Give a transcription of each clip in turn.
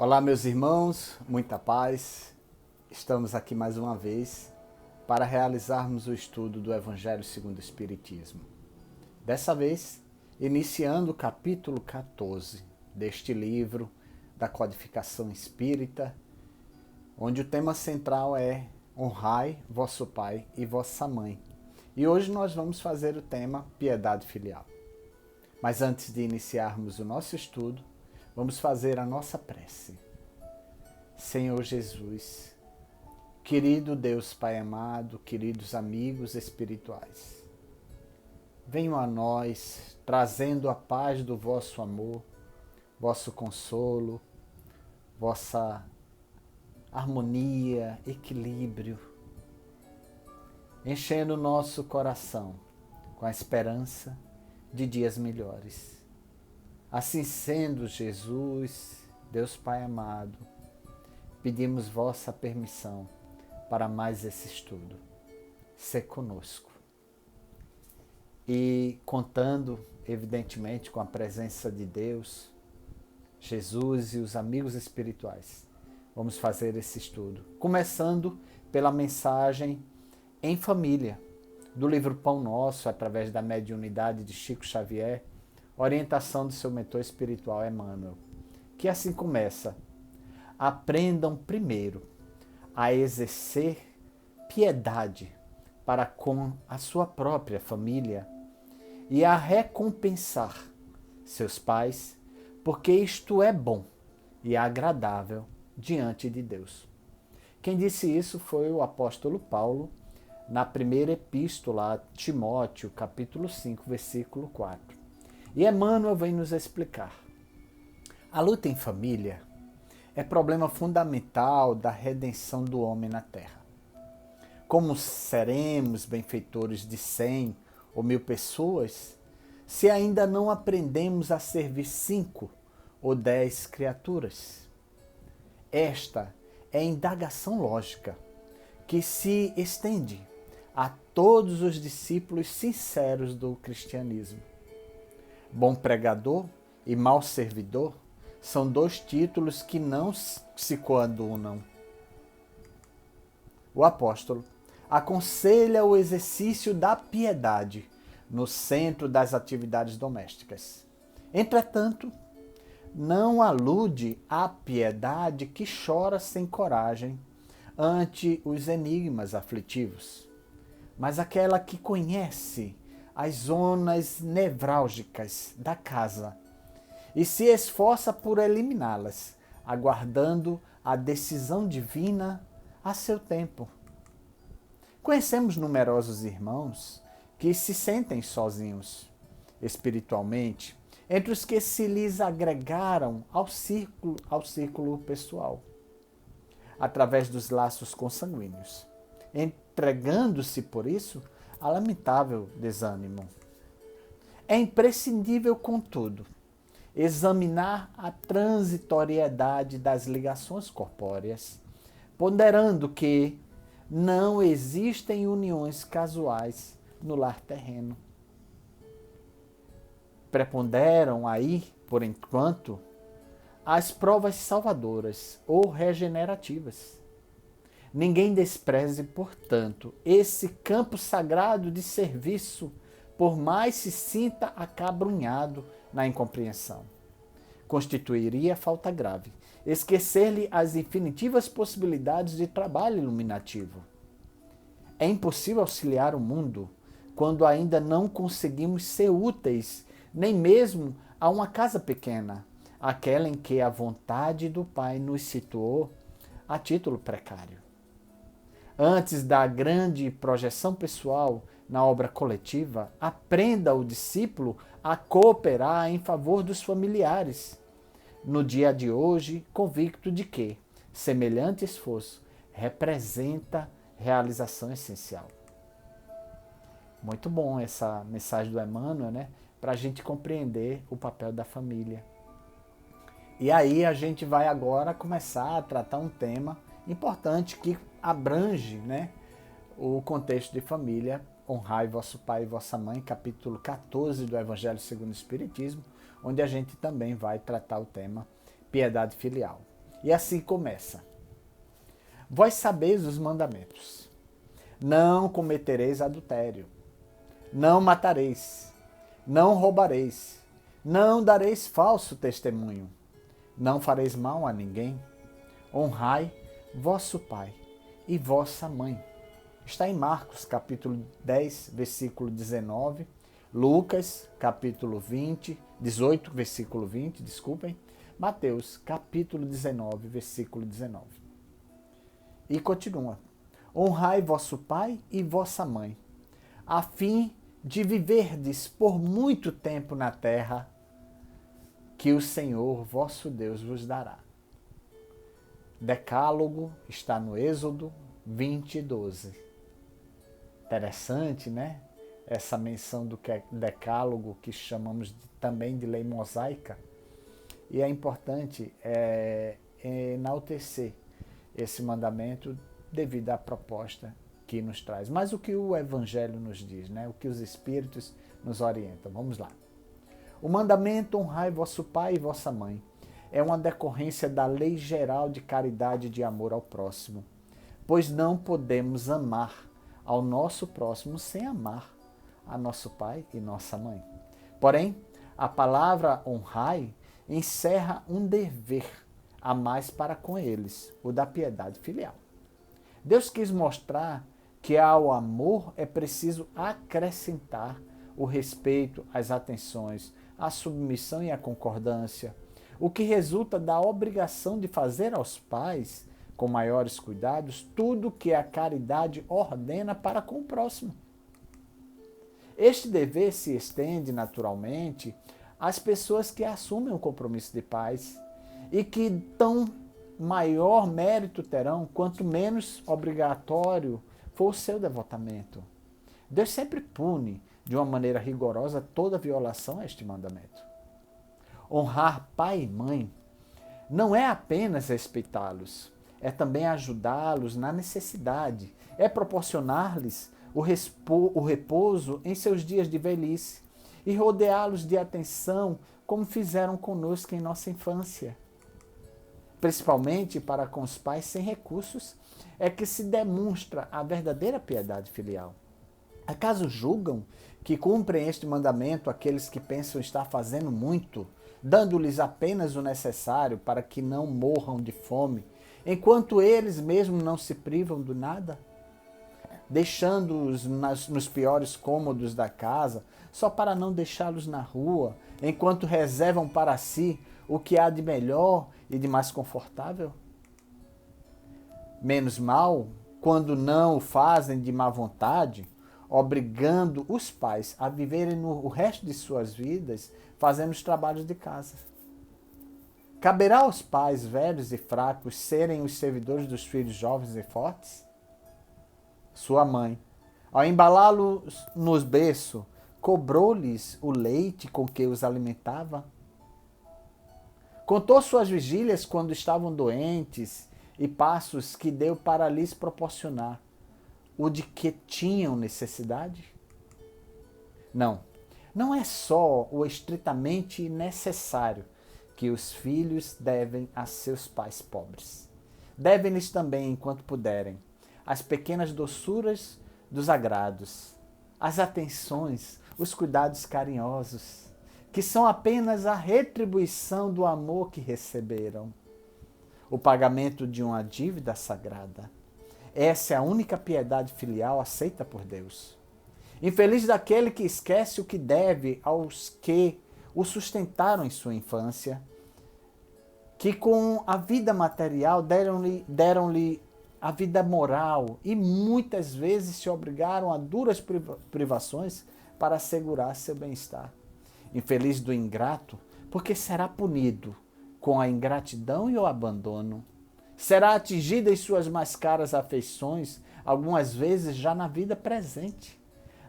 Olá, meus irmãos, muita paz. Estamos aqui mais uma vez para realizarmos o estudo do Evangelho segundo o Espiritismo. Dessa vez, iniciando o capítulo 14 deste livro da Codificação Espírita, onde o tema central é Honrai vosso pai e vossa mãe. E hoje nós vamos fazer o tema Piedade Filial. Mas antes de iniciarmos o nosso estudo, vamos fazer a nossa prece. Senhor Jesus, querido Deus Pai amado, queridos amigos espirituais, venham a nós trazendo a paz do vosso amor, vosso consolo, vossa harmonia, equilíbrio, enchendo o nosso coração com a esperança de dias melhores. Assim sendo, Jesus, Deus Pai amado, pedimos vossa permissão para mais esse estudo. Sê conosco. E contando, evidentemente, com a presença de Deus, Jesus e os amigos espirituais, vamos fazer esse estudo. Começando pela mensagem em família, do livro Pão Nosso, através da mediunidade de Chico Xavier, orientação do seu mentor espiritual Emmanuel, que assim começa: aprendam primeiro a exercer piedade para com a sua própria família e a recompensar seus pais, porque isto é bom e agradável diante de Deus. Quem disse isso foi o apóstolo Paulo, na primeira epístola a Timóteo, capítulo 5, versículo 4. E Emmanuel vem nos explicar. A luta em família é problema fundamental da redenção do homem na Terra. Como seremos benfeitores de 100 ou 1000 pessoas se ainda não aprendemos a servir 5 ou 10 criaturas? Esta é a indagação lógica que se estende a todos os discípulos sinceros do cristianismo. Bom pregador e mau servidor são dois títulos que não se coadunam. O apóstolo aconselha o exercício da piedade no centro das atividades domésticas. Entretanto, não alude à piedade que chora sem coragem ante os enigmas aflitivos, mas aquela que conhece as zonas nevrálgicas da casa e se esforça por eliminá-las, aguardando a decisão divina a seu tempo. Conhecemos numerosos irmãos que se sentem sozinhos espiritualmente, entre os que se lhes agregaram ao círculo pessoal, através dos laços consanguíneos, entregando-se, por isso, a lamentável desânimo. É imprescindível, contudo, examinar a transitoriedade das ligações corpóreas, ponderando que não existem uniões casuais no lar terreno. Preponderam aí, por enquanto, as provas salvadoras ou regenerativas. Ninguém despreze, portanto, esse campo sagrado de serviço, por mais se sinta acabrunhado na incompreensão. Constituiria falta grave esquecer-lhe as infinitivas possibilidades de trabalho iluminativo. É impossível auxiliar o mundo quando ainda não conseguimos ser úteis nem mesmo a uma casa pequena, aquela em que a vontade do Pai nos situou a título precário. Antes da grande projeção pessoal na obra coletiva, aprenda o discípulo a cooperar em favor dos familiares. No dia de hoje, convicto de que semelhante esforço representa realização essencial. Muito bom essa mensagem do Emmanuel, né? Para a gente compreender o papel da família. E aí a gente vai agora começar a tratar um tema importante que abrange, né, o contexto de família. Honrai vosso pai e vossa mãe, capítulo 14 do Evangelho segundo o Espiritismo, onde a gente também vai tratar o tema piedade filial. E assim começa. Vós sabeis os mandamentos. Não cometereis adultério. Não matareis. Não roubareis. Não dareis falso testemunho. Não fareis mal a ninguém. Honrai vosso pai e vossa mãe. Está em Marcos, capítulo 10, versículo 19. Lucas, capítulo 18, versículo 20, desculpem. Mateus, capítulo 19, versículo 19. E continua. Honrai vosso pai e vossa mãe, a fim de viverdes por muito tempo na terra que o Senhor vosso Deus vos dará. Decálogo está no Êxodo 20, 12. Interessante, né? Essa menção do decálogo que chamamos também de lei mosaica. E é importante enaltecer esse mandamento devido à proposta que nos traz. Mas o que o Evangelho nos diz, né? O que os Espíritos nos orientam. Vamos lá. O mandamento honrai vosso pai e vossa mãe é uma decorrência da lei geral de caridade e de amor ao próximo, pois não podemos amar ao nosso próximo sem amar a nosso pai e nossa mãe. Porém, a palavra honrai encerra um dever a mais para com eles, o da piedade filial. Deus quis mostrar que ao amor é preciso acrescentar o respeito, as atenções, a submissão e a concordância, o que resulta da obrigação de fazer aos pais, com maiores cuidados, tudo que a caridade ordena para com o próximo. Este dever se estende naturalmente às pessoas que assumem o compromisso de pais e que tão maior mérito terão quanto menos obrigatório for o seu devotamento. Deus sempre pune de uma maneira rigorosa toda violação a este mandamento. Honrar pai e mãe não é apenas respeitá-los, é também ajudá-los na necessidade, é proporcionar-lhes o repouso em seus dias de velhice e rodeá-los de atenção como fizeram conosco em nossa infância. Principalmente para com os pais sem recursos, é que se demonstra a verdadeira piedade filial. Acaso julgam que cumprem este mandamento aqueles que pensam estar fazendo muito, dando-lhes apenas o necessário para que não morram de fome, enquanto eles mesmos não se privam do nada? Deixando-os nos piores cômodos da casa, só para não deixá-los na rua, enquanto reservam para si o que há de melhor e de mais confortável? Menos mal, quando não o fazem de má vontade, obrigando os pais a viverem o resto de suas vidas fazendo os trabalhos de casa. Caberá aos pais velhos e fracos serem os servidores dos filhos jovens e fortes? Sua mãe, ao embalá-los nos berços, cobrou-lhes o leite com que os alimentava? Contou suas vigílias quando estavam doentes e passos que deu para lhes proporcionar o de que tinham necessidade? Não é só o estritamente necessário que os filhos devem a seus pais pobres. Devem-lhes também, enquanto puderem, as pequenas doçuras dos agrados, as atenções, os cuidados carinhosos, que são apenas a retribuição do amor que receberam, o pagamento de uma dívida sagrada. Essa é a única piedade filial aceita por Deus. Infeliz daquele que esquece o que deve aos que o sustentaram em sua infância, que com a vida material deram-lhe a vida moral e muitas vezes se obrigaram a duras privações para assegurar seu bem-estar. Infeliz do ingrato, porque será punido com a ingratidão e o abandono. Será atingido em suas mais caras afeições, algumas vezes já na vida presente,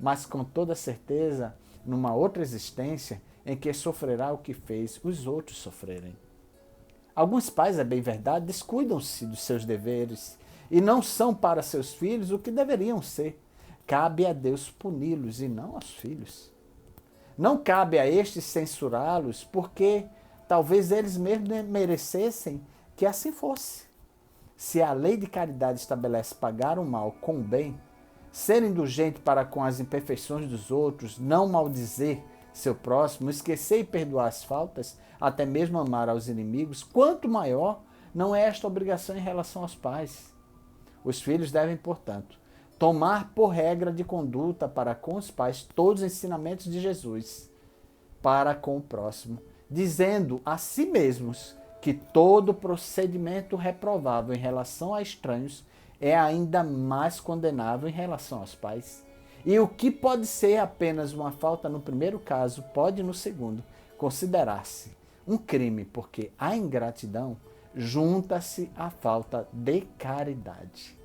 mas com toda certeza numa outra existência em que sofrerá o que fez os outros sofrerem. Alguns pais, é bem verdade, descuidam-se dos seus deveres e não são para seus filhos o que deveriam ser. Cabe a Deus puni-los e não aos filhos. Não cabe a estes censurá-los porque talvez eles mesmos merecessem que assim fosse. Se a lei de caridade estabelece pagar o mal com o bem, ser indulgente para com as imperfeições dos outros, não maldizer seu próximo, esquecer e perdoar as faltas, até mesmo amar aos inimigos, quanto maior não é esta obrigação em relação aos pais. Os filhos devem, portanto, tomar por regra de conduta para com os pais todos os ensinamentos de Jesus para com o próximo, dizendo a si mesmos que todo procedimento reprovável em relação a estranhos é ainda mais condenável em relação aos pais. E o que pode ser apenas uma falta no primeiro caso, pode no segundo considerar-se um crime, porque a ingratidão junta-se à falta de caridade.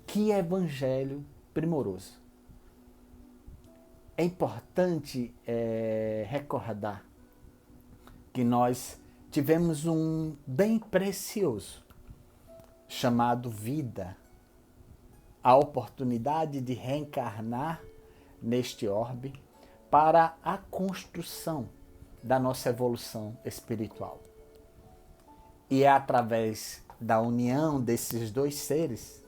Que evangelho primoroso! É importante recordar que nós tivemos um bem precioso chamado vida, a oportunidade de reencarnar neste orbe para a construção da nossa evolução espiritual. E é através da união desses dois seres,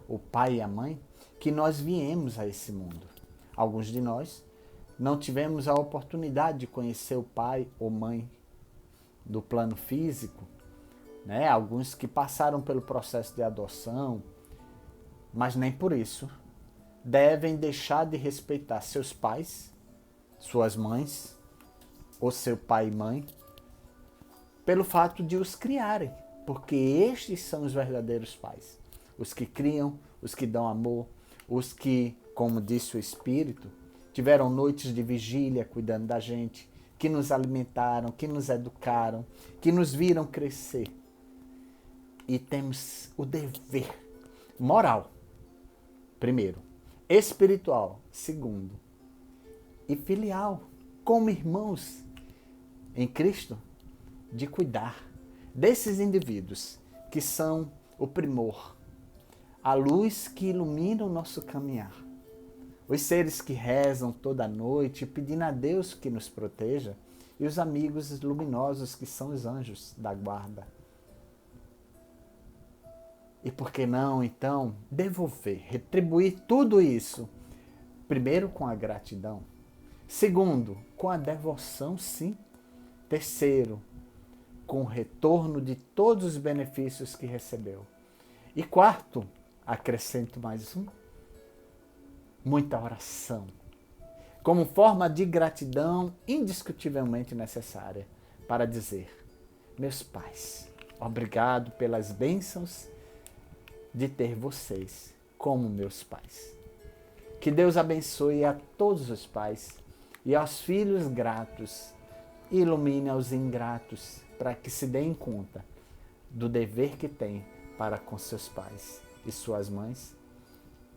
o pai e a mãe, que nós viemos a esse mundo. Alguns de nós não tivemos a oportunidade de conhecer o pai ou mãe do plano físico, né? Alguns que passaram pelo processo de adoção, mas nem por isso devem deixar de respeitar seus pais, suas mães, ou seu pai e mãe, pelo fato de os criarem, porque estes são os verdadeiros pais. Os que criam, os que dão amor, os que, como disse o Espírito, tiveram noites de vigília cuidando da gente, que nos alimentaram, que nos educaram, que nos viram crescer. E temos o dever moral, primeiro, espiritual, segundo, e filial, como irmãos em Cristo, de cuidar desses indivíduos que são o primor, a luz que ilumina o nosso caminhar. Os seres que rezam toda noite pedindo a Deus que nos proteja e os amigos luminosos que são os anjos da guarda. E por que não, então, devolver, retribuir tudo isso? Primeiro, com a gratidão. Segundo, com a devoção, sim. Terceiro, com o retorno de todos os benefícios que recebeu. E quarto, acrescento mais um, muita oração, como forma de gratidão indiscutivelmente necessária para dizer: meus pais, obrigado pelas bênçãos de ter vocês como meus pais. Que Deus abençoe a todos os pais e aos filhos gratos, e ilumine aos ingratos, para que se deem conta do dever que têm para com seus pais e suas mães,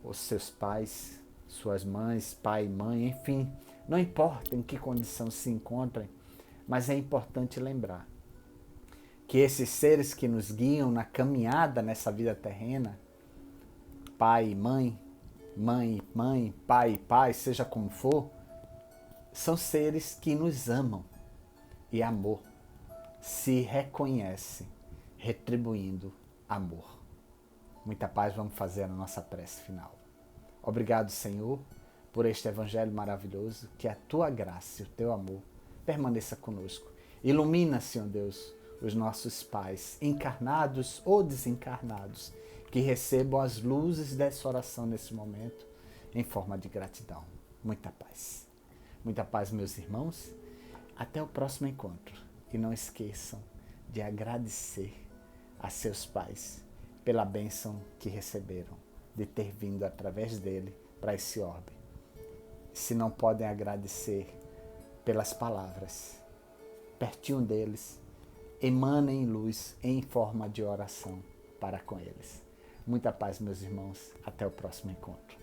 os seus pais, suas mães, pai e mãe, enfim, não importa em que condição se encontrem, mas é importante lembrar que esses seres que nos guiam na caminhada nessa vida terrena, pai e mãe, mãe e mãe, pai e pai, seja como for, são seres que nos amam, e amor se reconhece retribuindo amor. Muita paz, vamos fazer a nossa prece final. Obrigado, Senhor, por este evangelho maravilhoso, que a tua graça e o teu amor permaneça conosco. Ilumina, Senhor Deus, os nossos pais, encarnados ou desencarnados, que recebam as luzes dessa oração nesse momento, em forma de gratidão. Muita paz. Muita paz, meus irmãos. Até o próximo encontro. E não esqueçam de agradecer a seus pais pela bênção que receberam, de ter vindo através dele para esse orbe. Se não podem agradecer pelas palavras, pertinho deles, emanem luz em forma de oração para com eles. Muita paz, meus irmãos. Até o próximo encontro.